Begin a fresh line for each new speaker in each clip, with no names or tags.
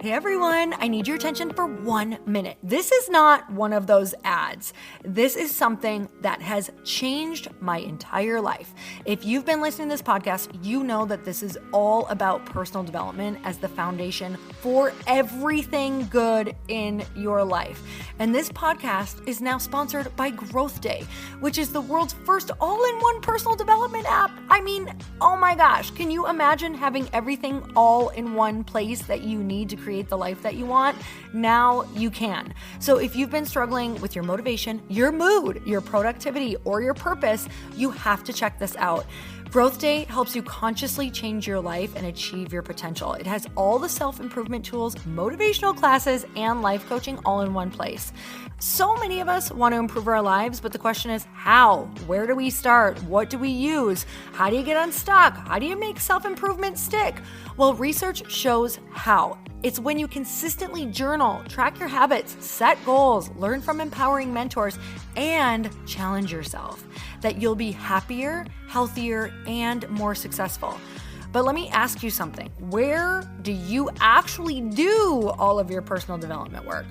Hey everyone, I need your attention for 1 minute. This is not one of those ads. This is something that has changed my entire life. If you've been listening to this podcast, you know that this is all about personal development as the foundation for everything good in your life. And this podcast is now sponsored by Growth Day, which is the world's first all-in-one personal development app. I mean, oh my gosh, can you imagine having everything all in one place that you need to create the life that you want? Now you can. So if you've been struggling with your motivation, your mood, your productivity, or your purpose, you have to check this out. Growth Day helps you consciously change your life and achieve your potential. It has all the self-improvement tools, motivational classes, and life coaching all in one place. So many of us want to improve our lives, but the question is how? Where do we start? What do we use? How do you get unstuck? How do you make self-improvement stick? Well, research shows how. It's when you consistently journal, track your habits, set goals, learn from empowering mentors, and challenge yourself that you'll be happier, healthier, and more successful. But let me ask you something. Where do you actually do all of your personal development work?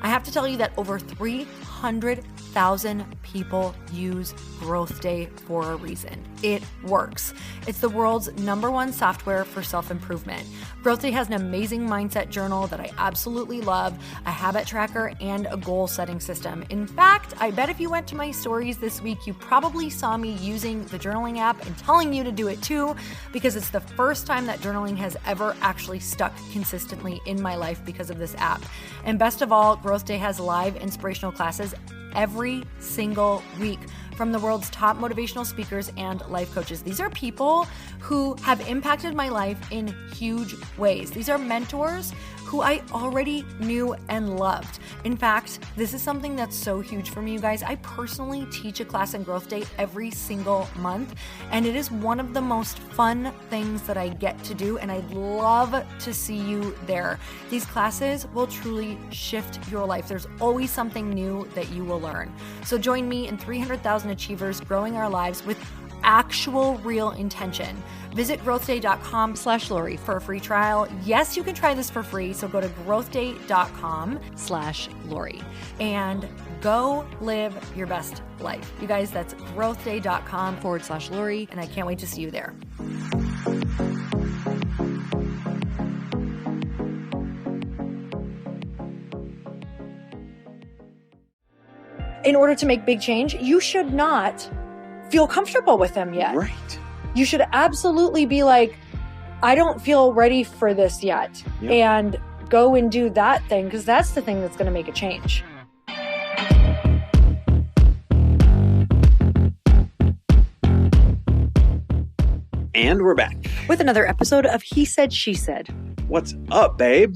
I have to tell you that over 300,000 people use Growth Day for a reason. It works. It's the world's #1 software for self-improvement. Growth Day has an amazing mindset journal that I absolutely love, a habit tracker, and a goal-setting system. In fact, I bet if you went to my stories this week, you probably saw me using the journaling app and telling you to do it too, because it's the first time that journaling has ever actually stuck consistently in my life because of this app. And best of all, Growth Day has live inspirational classes every single week from the world's top motivational speakers and life coaches. These are people who have impacted my life in huge ways. These are mentors who I already knew and loved. In fact, this is something that's so huge for me, you guys. I personally teach a class in Growth Day every single month, and it is one of the most fun things that I get to do, and I'd love to see you there. These classes will truly shift your life. There's always something new that you will learn. So join me and 300,000 achievers growing our lives with actual real intention. Visit growthday.com/Lori for a free trial. Yes, you can try this for free. So go to growthday.com/Lori and go live your best life. You guys, that's growthday.com/Lori. And I can't wait to see you there. In order to make big change, you should not feel comfortable with them yet.
Right.
You should absolutely be like, I don't feel ready for this yet.
Yep.
And go and do that thing, because that's the thing that's going to make a change.
And we're back.
With another episode of He Said, She Said.
What's up, babe?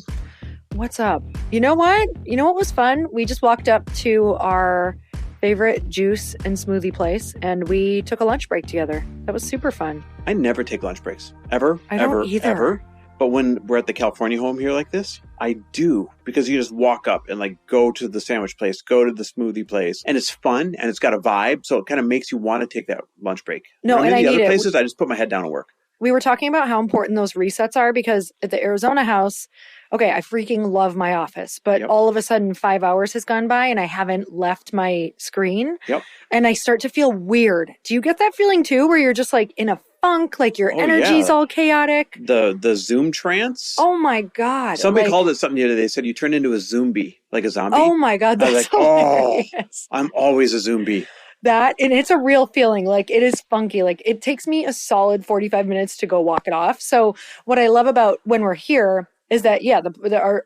What's up? You know what? You know what was fun? We just walked up to our favorite juice and smoothie place, and we took a lunch break together. That was super fun.
I never take lunch breaks. Ever.
I don't either.
Ever. But when we're at the California home here like this, I do. Because you just walk up and like go to the sandwich place, go to the smoothie place. And it's fun and it's got a vibe. So it kind of makes you want to take that lunch break.
No,
when
and
I'm in
I
the
need
other
it.
places, I just put my head down and work.
We were talking about how important those resets are, because at the Arizona house, okay, I freaking love my office, but all of a sudden 5 hours has gone by and I haven't left my screen.
Yep.
And I start to feel weird. Do you get that feeling too, where you're just like in a funk, like your energy's all chaotic?
The Zoom trance.
Oh my God.
Somebody called it something the other day. They said you turn into a zombie, like a zombie.
Oh my God, that's hilarious.
I'm always a zombie.
That, and it's a real feeling. Like, it is funky. Like, it takes me a solid 45 minutes to go walk it off. So what I love about when we're here is that, yeah,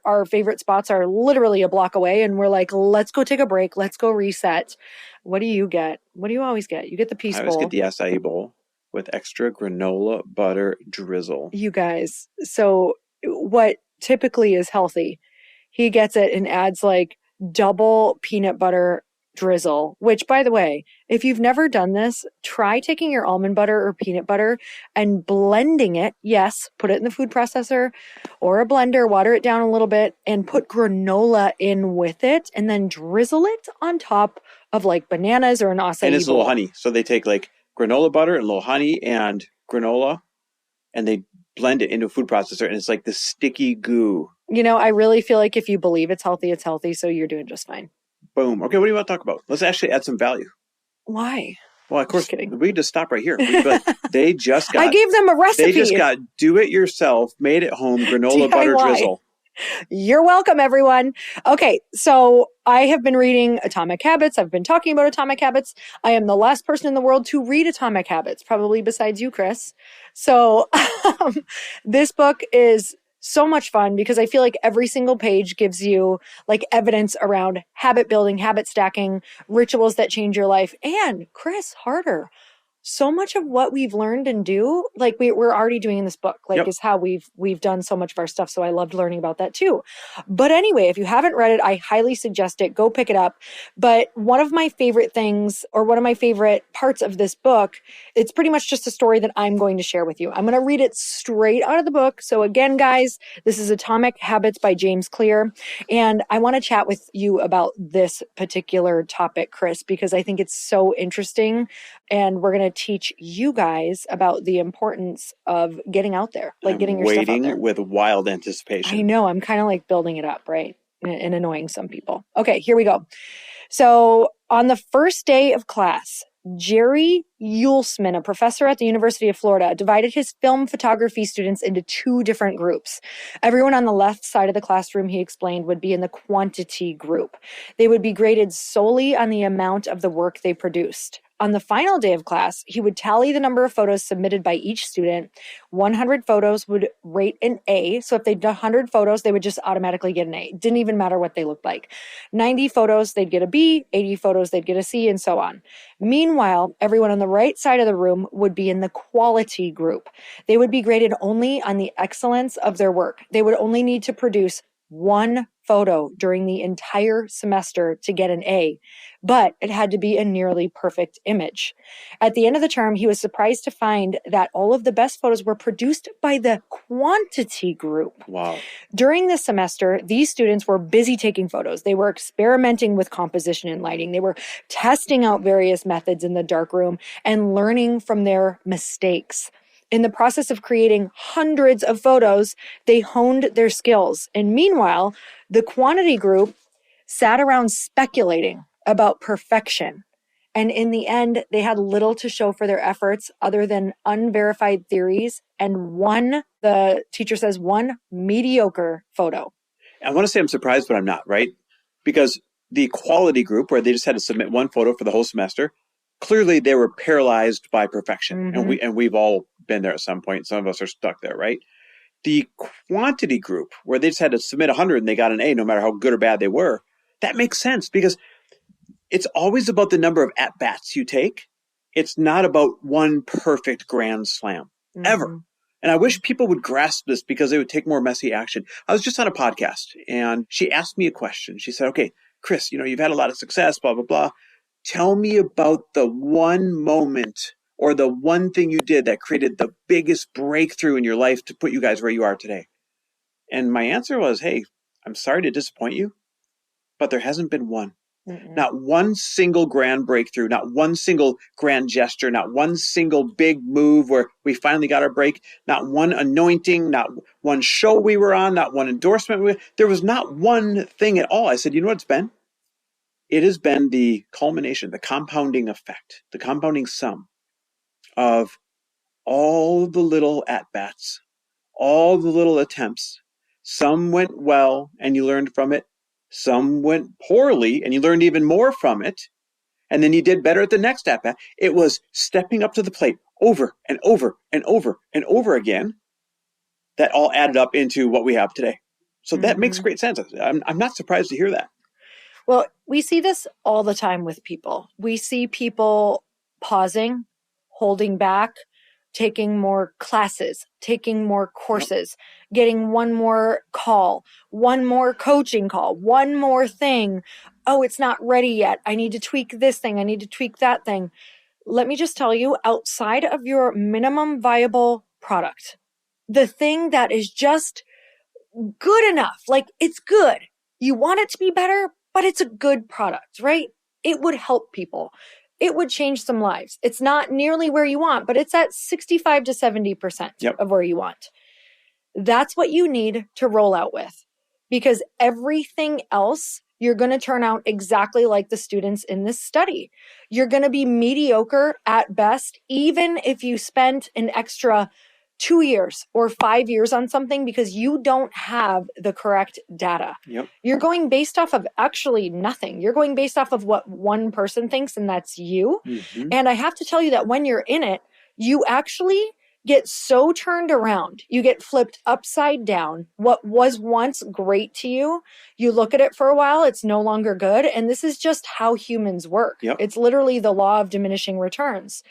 our favorite spots are literally a block away, and we're like, let's go take a break. Let's go reset. What do you get? What do you always get? You get the Peace Bowl.
I always get the acai bowl with extra granola butter drizzle.
You guys. So what typically is healthy, he gets it and adds like double peanut butter drizzle, which, by the way, if you've never done this, try taking your almond butter or peanut butter and blending it. Yes, put it in the food processor or a blender, water it down a little bit, and put granola in with it, and then drizzle it on top of like bananas or an acai bowl.
And it's a little honey. So they take like granola butter and a little honey and granola, and they blend it into a food processor, and it's like this sticky goo.
I really feel like if you believe it's healthy, so you're doing just fine.
Boom. Okay, what do you want to talk about? Let's actually add some value.
Why?
Well, of course,
Just kidding.
we just stop right here. We could be like, they just got...
I gave them a recipe.
They just got do-it-yourself, made-at-home granola butter
DIY.
drizzle.
You're welcome, everyone. Okay, so I have been reading Atomic Habits. I've been talking about Atomic Habits. I am the last person in the world to read Atomic Habits, probably besides you, Chris. So this book is so much fun because I feel like every single page gives you like evidence around habit building, habit stacking, rituals that change your life. And Chris, harder. So much of what we've learned and do, like we're already doing in this book, like is how we've done so much of our stuff. So I loved learning about that too. But anyway, if you haven't read it, I highly suggest it. Go pick it up. But one of my favorite things, or one of my favorite parts of this book, it's pretty much just a story that I'm going to share with you. I'm going to read it straight out of the book. So again, guys, this is Atomic Habits by James Clear. And I want to chat with you about this particular topic, Chris, because I think it's so interesting. And we're going to teach you guys about the importance of getting out there, like getting your stuff out there.
Waiting with wild anticipation.
I know. I'm kind of like building it up, right? And annoying some people. Okay, here we go. So on the first day of class, Jerry Yulesman, a professor at the University of Florida, divided his film photography students into two different groups. Everyone on the left side of the classroom, he explained, would be in the quantity group. They would be graded solely on the amount of the work they produced. On the final day of class, he would tally the number of photos submitted by each student. 100 photos would rate an A. So if they did 100 photos, they would just automatically get an A. It didn't even matter what they looked like. 90 photos, they'd get a B. 80 photos, they'd get a C, and so on. Meanwhile, everyone on the right side of the room would be in the quality group. They would be graded only on the excellence of their work. They would only need to produce one photo during the entire semester to get an A, but it had to be a nearly perfect image. At the end of the term, he was surprised to find that all of the best photos were produced by the quantity group.
Wow.
During this semester, these students were busy taking photos. They were experimenting with composition and lighting. They were testing out various methods in the darkroom and learning from their mistakes. In the process of creating hundreds of photos, they honed their skills. And meanwhile, the quantity group sat around speculating about perfection. And in the end, they had little to show for their efforts other than unverified theories and the teacher says, one mediocre photo.
I want to say I'm surprised, but I'm not, right? Because the quality group, where they just had to submit one photo for the whole semester, clearly they were paralyzed by perfection.
Mm-hmm.
And we've all been there at some point. Some of us are stuck there, right? The quantity group, where they just had to submit 100 and they got an A, no matter how good or bad they were, that makes sense because it's always about the number of at-bats you take. It's not about one perfect grand slam, ever. And I wish people would grasp this because they would take more messy action. I was just on a podcast and she asked me a question. She said, okay, Chris, you've had a lot of success, blah, blah, blah. Tell me about the one moment or the one thing you did that created the biggest breakthrough in your life to put you guys where you are today. And my answer was, hey, I'm sorry to disappoint you, but there hasn't been one. Mm-mm. Not one single grand breakthrough, not one single grand gesture, not one single big move where we finally got our break, not one anointing, not one show we were on, not one endorsement. There was not one thing at all. I said, you know what it's been? It has been the culmination, the compounding effect, the compounding sum of all the little at-bats, all the little attempts. Some went well and you learned from it. Some went poorly and you learned even more from it. And then you did better at the next at-bat. It was stepping up to the plate over and over and over and over again that all added up into what we have today. So that makes great sense. I'm not surprised to hear that.
Well, we see this all the time with people. We see people pausing, holding back, taking more classes, taking more courses, getting one more call, one more coaching call, one more thing. Oh, it's not ready yet. I need to tweak this thing. I need to tweak that thing. Let me just tell you, outside of your minimum viable product, the thing that is just good enough, like it's good. You want it to be better, but it's a good product, right? It would help people. It would change some lives. It's not nearly where you want, but it's at 65 to 70% of where you want. That's what you need to roll out with. because everything else, you're going to turn out exactly like the students in this study. You're going to be mediocre at best, even if you spent an extra 2 years or 5 years on something because you don't have the correct data.
Yep.
You're going based off of actually nothing. You're going based off of what one person thinks, and that's you.
Mm-hmm.
And I have to tell you that when you're in it, you actually get so turned around. You get flipped upside down. What was once great to you, you look at it for a while, it's no longer good. And this is just how humans work.
Yep.
It's literally the law of diminishing returns.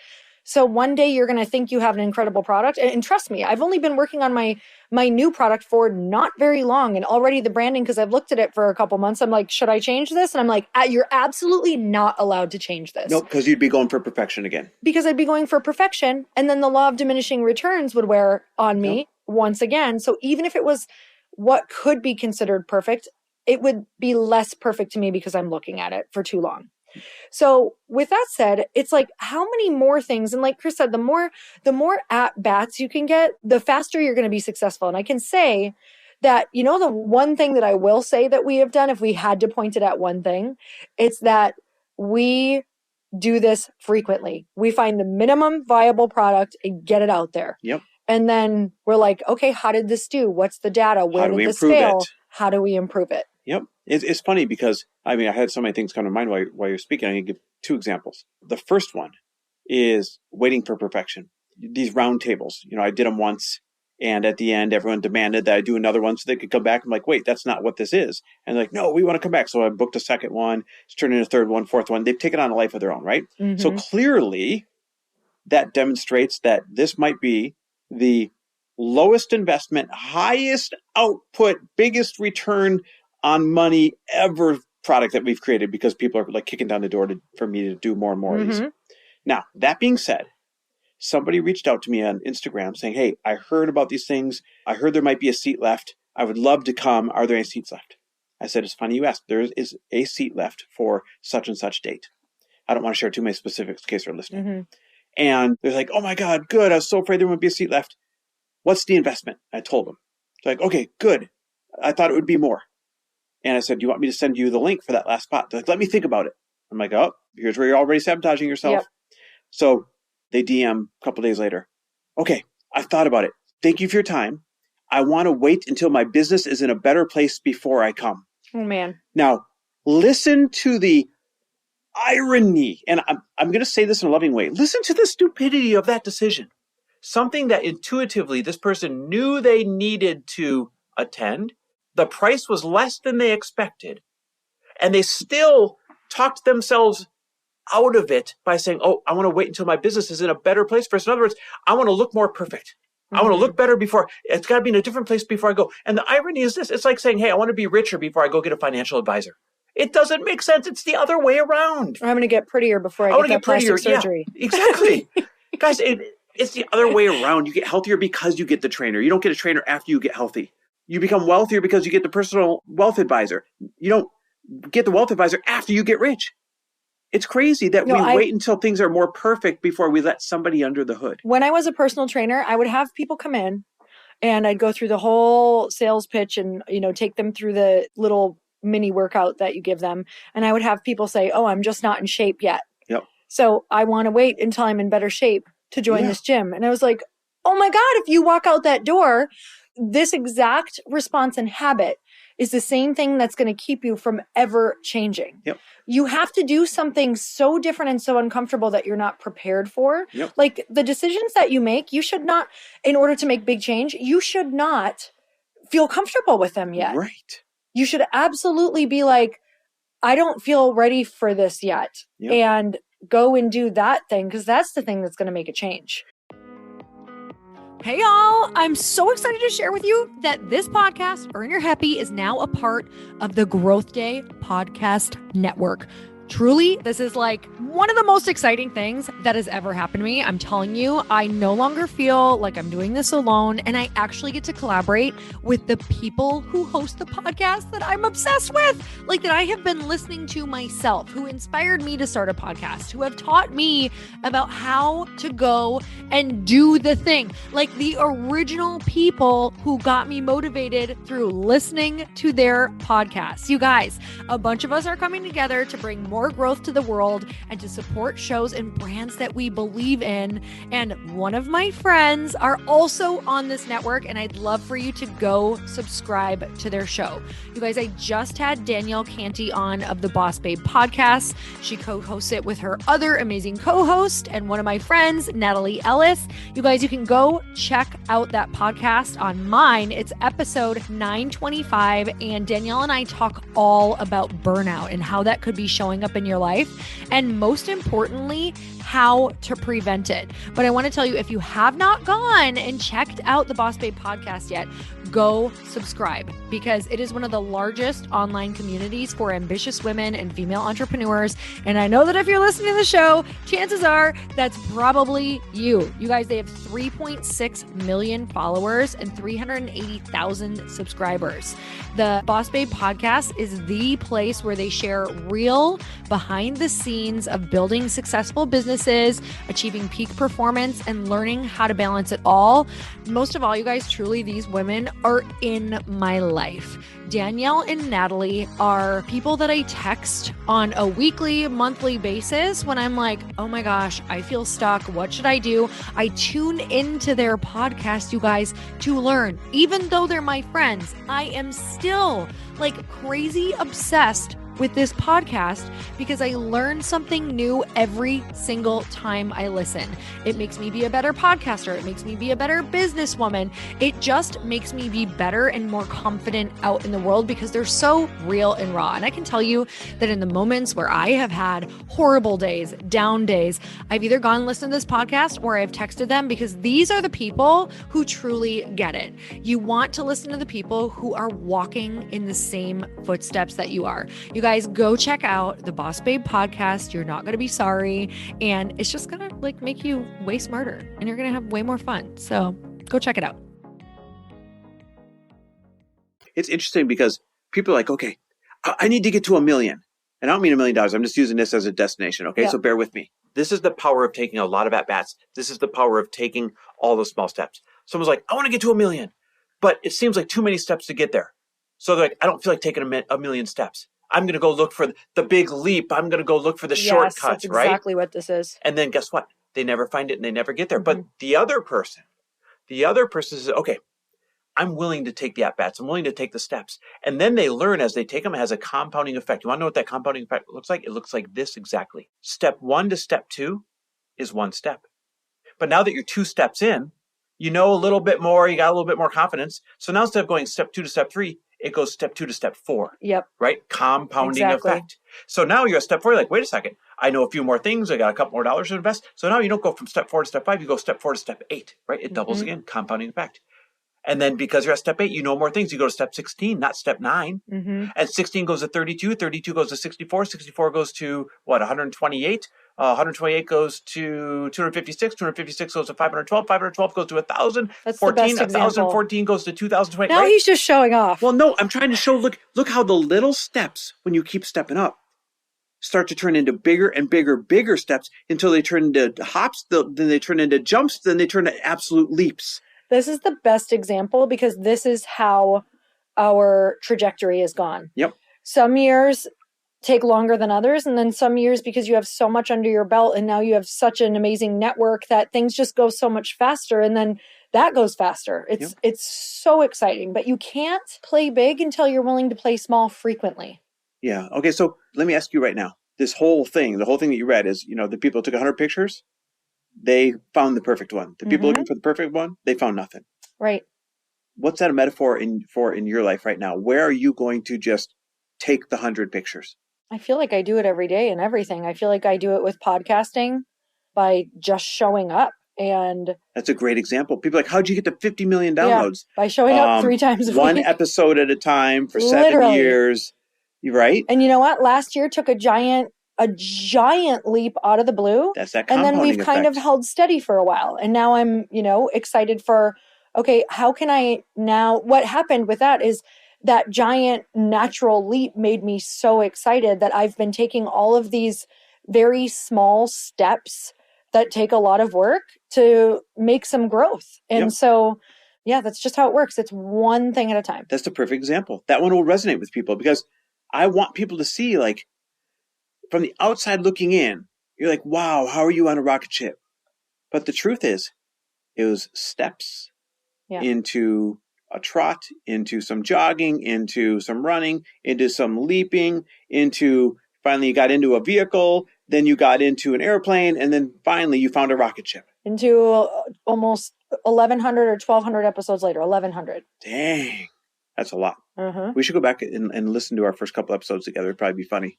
So one day you're going to think you have an incredible product. And trust me, I've only been working on my new product for not very long. And already the branding, because I've looked at it for a couple months, I'm like, should I change this? And I'm like, you're absolutely not allowed to change this.
Nope, because you'd be going for perfection again.
Because I'd be going for perfection. And then the law of diminishing returns would wear on me once again. So even if it was what could be considered perfect, it would be less perfect to me because I'm looking at it for too long. So with that said, it's like, how many more things? And like Chris said, the more at bats you can get, the faster you're going to be successful. And I can say that, the one thing that I will say that we have done, if we had to point it at one thing, it's that we do this frequently. We find the minimum viable product and get it out there.
Yep.
And then we're like, okay, how did this do? What's the data? Where did this fail? How do we improve it?
Yep. It's funny because, I had so many things come to mind while you're speaking. I can give 2 examples. The first one is waiting for perfection. These roundtables, I did them once, and at the end, everyone demanded that I do another one so they could come back. I'm like, wait, that's not what this is. And they're like, no, we want to come back. So I booked a second one. It's turned into a third one, fourth one. They've taken on a life of their own, right?
Mm-hmm.
So clearly, that demonstrates that this might be the lowest investment, highest output, biggest return on money ever product that we've created, because people are like kicking down the door for me to do more and more of these. Now, that being said, somebody reached out to me on Instagram saying, hey, I heard about these things. I heard there might be a seat left. I would love to come. Are there any seats left? I said, it's funny you asked. There is a seat left for such and such date. I don't want to share too many specifics in case they're listening.
Mm-hmm.
And they're like, oh my God, good. I was so afraid there wouldn't be a seat left. What's the investment? I told them. They're like, okay, good. I thought it would be more. And I said, do you want me to send you the link for that last spot? They're like, let me think about it. I'm like, oh, here's where you're already sabotaging yourself.
Yep.
So they DM a couple days later. Okay, I've thought about it. Thank you for your time. I want to wait until my business is in a better place before I come.
Oh, man.
Now, listen to the irony. And I'm going to say this in a loving way. Listen to the stupidity of that decision. Something that intuitively this person knew they needed to attend. The price was less than they expected. And they still talked themselves out of it by saying, oh, I want to wait until my business is in a better place first. In other words, I want to look more perfect. I want to look better before, it's got to be in a different place before I go. And the irony is this, it's like saying, hey, I want to be richer before I go get a financial advisor. It doesn't make sense. It's the other way around.
I'm going to get prettier before I get that plastic surgery.
Yeah, exactly. Guys, it's the other way around. You get healthier because you get the trainer. You don't get a trainer after you get healthy. You become wealthier because you get the personal wealth advisor. You don't get the wealth advisor after you get rich. It's crazy that we wait until things are more perfect before we let somebody under the hood.
When I was a personal trainer, I would have people come in and I'd go through the whole sales pitch and, take them through the little mini workout that you give them. And I would have people say, oh, I'm just not in shape yet.
Yep.
So I want to wait until I'm in better shape to join this gym. And I was like, oh my God, if you walk out that door, this exact response and habit is the same thing that's going to keep you from ever changing.
Yep.
You have to do something so different and so uncomfortable that you're not prepared for.
Yep.
Like the decisions that you make, you should not, in order to make big change, you should not feel comfortable with them yet.
Right.
You should absolutely be like, I don't feel ready for this yet.
Yep.
And go and do that thing, because that's the thing that's going to make a change. Hey y'all, I'm so excited to share with you that this podcast, Earn Your Happy, is now a part of the Growth Day Podcast Network. Truly, this is like one of the most exciting things that has ever happened to me. I'm telling you, I no longer feel like I'm doing this alone, and I actually get to collaborate with the people who host the podcast that I'm obsessed with, like that I have been listening to myself, who inspired me to start a podcast, who have taught me about how to go and do the thing, like the original people who got me motivated through listening to their podcasts. You guys, a bunch of us are coming together to bring more growth to the world and to support shows and brands that we believe in. And one of my friends are also on this network, and I'd love for you to go subscribe to their show. You guys, I just had Danielle Canty on of the Boss Babe podcast. She co-hosts it with her other amazing co-host and one of my friends, Natalie Ellis. You guys, you can go check out that podcast on mine. It's episode 925, and Danielle and I talk all about burnout and how that could be showing up in your life, and most importantly, how to prevent it. But I want to tell you, if you have not gone and checked out the Boss Babe podcast yet, go subscribe, because it is one of the largest online communities for ambitious women and female entrepreneurs. And I know that if you're listening to the show, chances are that's probably you. You guys, they have 3.6 million followers and 380,000 subscribers. The Boss Babe podcast is the place where they share real behind the scenes of building successful businesses, achieving peak performance, and learning how to balance it all. Most of all, you guys, truly, these women are in my life. Danielle and Natalie are people that I text on a weekly, monthly basis when I'm like, oh my gosh, I feel stuck. What should I do? I tune into their podcast, you guys, to learn. Even though they're my friends, I am still like crazy obsessed with this podcast because I learn something new every single time I listen. It makes me be a better podcaster. It makes me be a better businesswoman. It just makes me be better and more confident out in the world because they're so real and raw. And I can tell you that in the moments where I have had horrible days, down days, I've either gone and listened to this podcast or I've texted them, because these are the people who truly get it. You want to listen to the people who are walking in the same footsteps that you are. You guys, go check out the Boss Babe podcast. You're not going to be sorry. And it's just going to like make you way smarter, and you're going to have way more fun. So go check it out.
It's interesting because people are like, okay, I need to get to 1 million. And I don't mean $1 million. I'm just using this as a destination. Okay. Yeah. So bear with me. This is the power of taking a lot of at-bats. This is the power of taking all those small steps. Someone's like, I want to get to 1 million, but it seems like too many steps to get there. So they're like, I don't feel like taking a million steps. I'm going to go look for the big leap. I'm going to go look for the shortcuts,
that's
right?
Exactly what this is.
And then guess what? They never find it and they never get there. Mm-hmm. But the other person says, okay, I'm willing to take the at-bats. I'm willing to take the steps. And then they learn as they take them. It has a compounding effect. You want to know what that compounding effect looks like? It looks like this exactly. Step 1 to step 2 is 1 step. But now that you're 2 steps in, you know a little bit more. You got a little bit more confidence. So now instead of going step 2 to step 3, it goes step 2 to step 4.
Yep.
Right? Compounding effect. So now you're at step 4. You're like, wait a second. I know a few more things. I got a couple more dollars to invest. So now you don't go from step 4 to step 5. You go step 4 to step 8. Right? It doubles again. Compounding effect. And then because you're at step 8, you know more things. You go to step 16, not step 9. Mm-hmm. And 16 goes to 32. 32 goes to 64. 64 goes to what? 128. 128 goes to 256. 256 goes to 512. 512 goes to 1,000.
That's
14.
The best example.
1,014 goes to 2,020.
Now he's just showing off.
Well, no, I'm trying to show. Look how the little steps, when you keep stepping up, start to turn into bigger and bigger steps until they turn into hops. Then they turn into jumps. Then they turn into absolute leaps.
This is the best example because this is how our trajectory has gone.
Yep.
Some years take longer than others, and then some years, because you have so much under your belt and now you have such an amazing network, that things just go so much faster, and then that goes faster. It's so exciting, but you can't play big until you're willing to play small frequently.
Yeah. Okay. So let me ask you right now, the whole thing that you read is, the people who took 100 pictures, they found the perfect one. The people looking for the perfect one, they found nothing.
Right.
What's that a metaphor for in your life right now? Where are you going to just take the 100 pictures?
I feel like I do it every day and everything. I feel like I do it with podcasting by just showing up. And
that's a great example. People are like, how'd you get to 50 million downloads?
By showing up 3 times a week.
One episode at a time for 7 years. Right?
And you know what? Last year took a giant a giant leap out of the blue.
That's that
And then
compounding
we've kind of
effect.
held steady for a while. And now I'm, excited for, okay, how can I now, what happened with that is that giant natural leap made me so excited that I've been taking all of these very small steps that take a lot of work to make some growth. And so, yeah, that's just how it works. It's one thing at a time.
That's the perfect example. That one will resonate with people because I want people to see, like, from the outside looking in, you're like, wow, how are you on a rocket ship? But the truth is, it was steps into a trot, into some jogging, into some running, into some leaping, into finally you got into a vehicle, then you got into an airplane, and then finally you found a rocket ship.
Into almost 1,100 or 1,200 episodes later, 1,100.
Dang, that's a lot. We should go back and listen to our first couple episodes together. It'd probably be funny.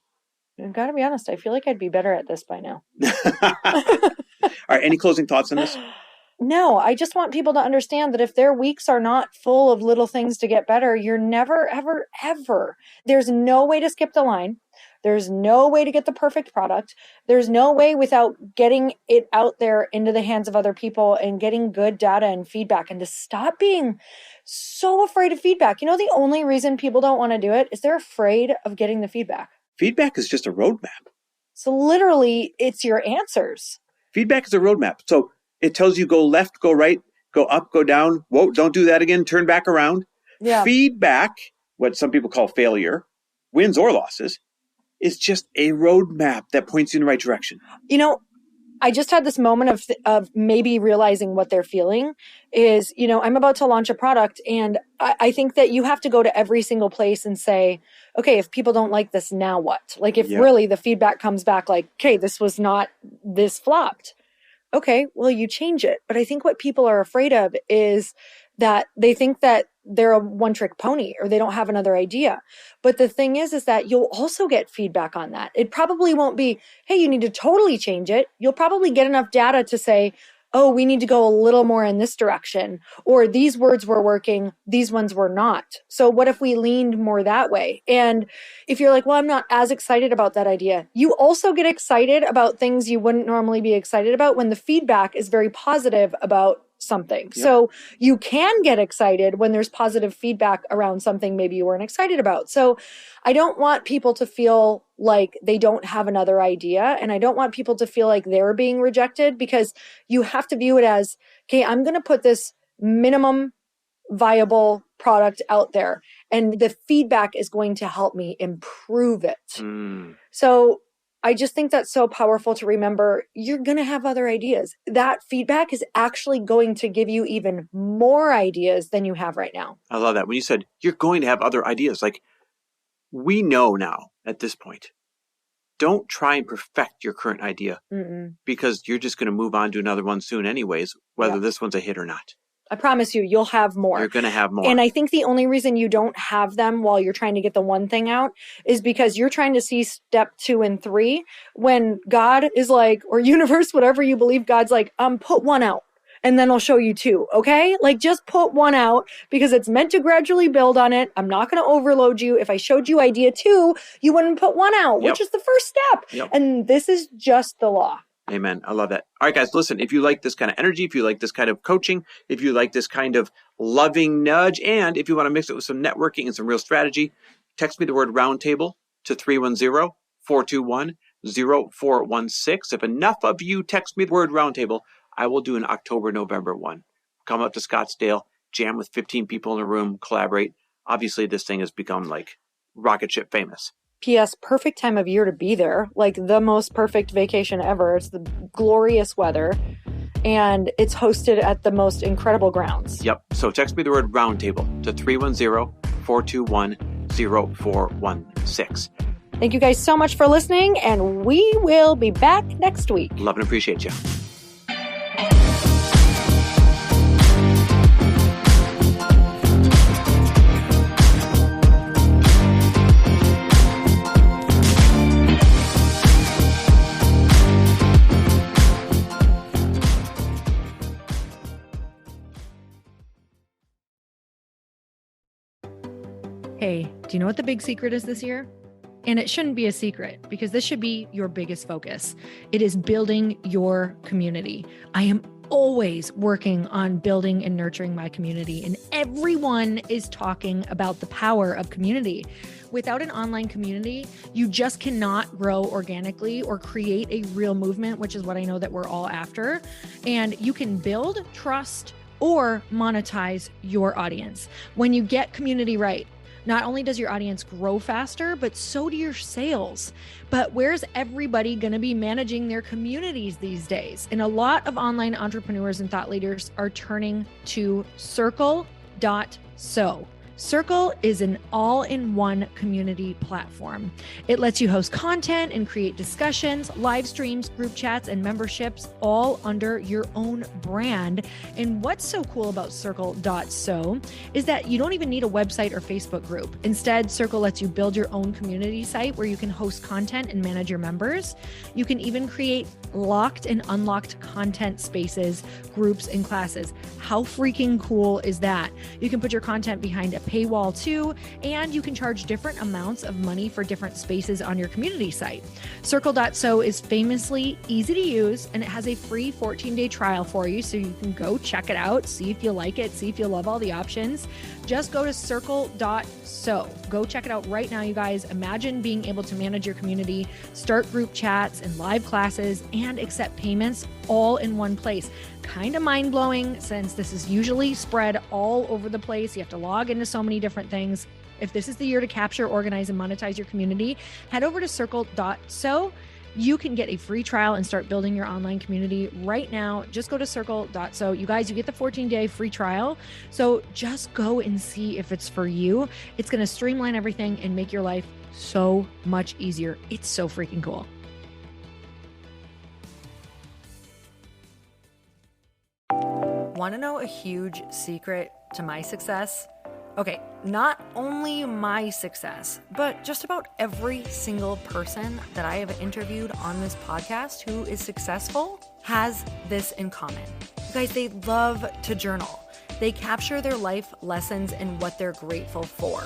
I've got to be honest, I feel like I'd be better at this by now.
All right, any closing thoughts on this?
No, I just want people to understand that if their weeks are not full of little things to get better, you're never, ever, ever. There's no way to skip the line. There's no way to get the perfect product. There's no way without getting it out there into the hands of other people and getting good data and feedback, and to stop being so afraid of feedback. You know, the only reason people don't want to do it is they're afraid of getting the feedback.
Feedback is just a roadmap.
So literally, it's your answers.
Feedback is a roadmap. So it tells you go left, go right, go up, go down. Whoa, don't do that again. Turn back around.
Yeah.
Feedback, what some people call failure, wins or losses, is just a roadmap that points you in the right direction.
You know, I just had this moment of maybe realizing what they're feeling is, I'm about to launch a product, and I think that you have to go to every single place and say, okay, if people don't like this, now what? Like if really the feedback comes back like, okay, this flopped. Okay, well, you change it. But I think what people are afraid of is that they think that they're a one-trick pony or they don't have another idea. But the thing is that you'll also get feedback on that. It probably won't be, hey, you need to totally change it. You'll probably get enough data to say, oh, we need to go a little more in this direction, or these words were working, these ones were not. So what if we leaned more that way? And if you're like, well, I'm not as excited about that idea, you also get excited about things you wouldn't normally be excited about when the feedback is very positive about something. Yep. So you can get excited when there's positive feedback around something maybe you weren't excited about. So I don't want people to feel like they don't have another idea. And I don't want people to feel like they're being rejected, because you have to view it as, okay, I'm going to put this minimum viable product out there, and the feedback is going to help me improve it. So I just think that's so powerful to remember. You're going to have other ideas. That feedback is actually going to give you even more ideas than you have right now.
I love that. When you said you're going to have other ideas, like, we know now at this point, don't try and perfect your current idea because you're just going to move on to another one soon anyways, whether this one's a hit or not.
I promise you, you'll have more.
You're going to have more.
And I think the only reason you don't have them while you're trying to get the one thing out is because you're trying to see step 2 and 3 when God is like, or universe, whatever you believe, God's like, put one out and then I'll show you 2. Okay. Like just put one out because it's meant to gradually build on it. I'm not going to overload you. If I showed you idea 2, you wouldn't put one out, which is the first step. And this is just the law.
Amen. I love that. All right, guys, listen, if you like this kind of energy, if you like this kind of coaching, if you like this kind of loving nudge, and if you want to mix it with some networking and some real strategy, text me the word roundtable to 310-421-0416. If enough of you text me the word roundtable, I will do an October, November one. Come up to Scottsdale, jam with 15 people in a room, collaborate. Obviously, this thing has become like rocket ship famous.
P.S. Perfect time of year to be there. Like the most perfect vacation ever. It's the glorious weather. And it's hosted at the most incredible grounds.
Yep. So text me the word roundtable to 310-421-0416.
Thank you guys so much for listening. And we will be back next week.
Love and appreciate you.
Hey, do you know what the big secret is this year? And it shouldn't be a secret because this should be your biggest focus. It is building your community. I am always working on building and nurturing my community, and everyone is talking about the power of community. Without an online community, you just cannot grow organically or create a real movement, which is what I know that we're all after. And you can build trust or monetize your audience. When you get community right, not only does your audience grow faster, but so do your sales. But where's everybody going to be managing their communities these days? And a lot of online entrepreneurs and thought leaders are turning to Circle.so. Circle is an all-in-one community platform. It lets you host content and create discussions, live streams, group chats, and memberships all under your own brand. And what's so cool about Circle.so is that you don't even need a website or Facebook group. Instead, Circle lets you build your own community site where you can host content and manage your members. You can even create locked and unlocked content spaces, groups, and classes. How freaking cool is that? You can put your content behind a paywall too, and you can charge different amounts of money for different spaces on your community site. Circle.so is famously easy to use, and it has a free 14-day trial for you, so you can go check it out, see if you like it, see if you love all the options. Just go to Circle.so. Go check it out right now, you guys. Imagine being able to manage your community, start group chats and live classes, and accept payments all in one place. Kind of mind-blowing since this is usually spread all over the place. You have to log into so many different things. If this is the year to capture, organize, and monetize your community, head over to Circle.so. You can get a free trial and start building your online community right now. Just go to Circle.so. You guys, you get the 14-day free trial. So just go and see if it's for you. It's going to streamline everything and make your life so much easier. It's so freaking cool. Want to know a huge secret to my success? Okay, not only my success, but just about every single person that I have interviewed on this podcast who is successful has this in common. You guys, they love to journal. They capture their life lessons and what they're grateful for.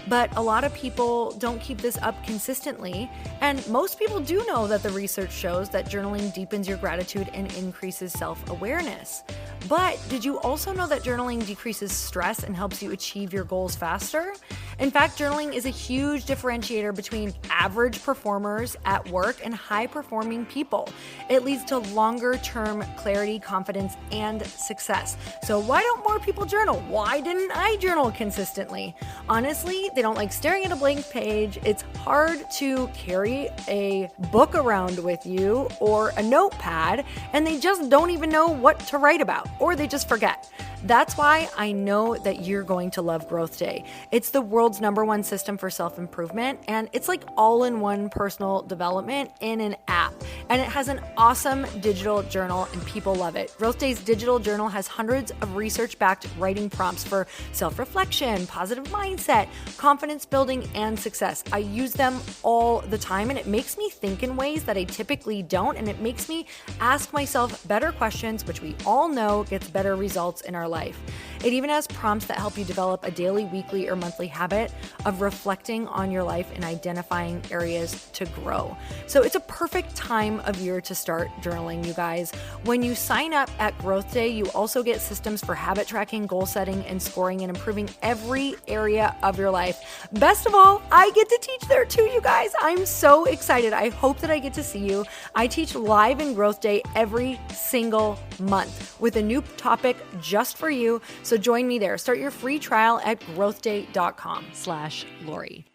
But a lot of people don't keep this up consistently. And most people do know that the research shows that journaling deepens your gratitude and increases self-awareness. But did you also know that journaling decreases stress and helps you achieve your goals faster? In fact, journaling is a huge differentiator between average performers at work and high-performing people. It leads to longer-term clarity, confidence, and success. So why don't more people journal? Why didn't I journal consistently? Honestly, they don't like staring at a blank page. It's hard to carry a book around with you or a notepad, and they just don't even know what to write about, or they just forget. That's why I know that you're going to love Growth Day. It's the world's #1 system for self-improvement, and it's like all-in-one personal development in an app. And it has an awesome digital journal, and people love it. Growth Day's digital journal has hundreds of research-backed writing prompts for self-reflection, positive mindset, confidence building, and success. I use them all the time, and it makes me think in ways that I typically don't, and it makes me ask myself better questions, which we all know gets better results in our life. It even has prompts that help you develop a daily, weekly, or monthly habit of reflecting on your life and identifying areas to grow. So it's a perfect time of year to start journaling, you guys. When you sign up at Growth Day, you also get systems for habit tracking, goal setting, and scoring, and improving every area of your life. Best of all, I get to teach there too, you guys. I'm so excited. I hope that I get to see you. I teach live in Growth Day every single month with a new topic just for you. So join me there. Start your free trial at growthday.com/Lori.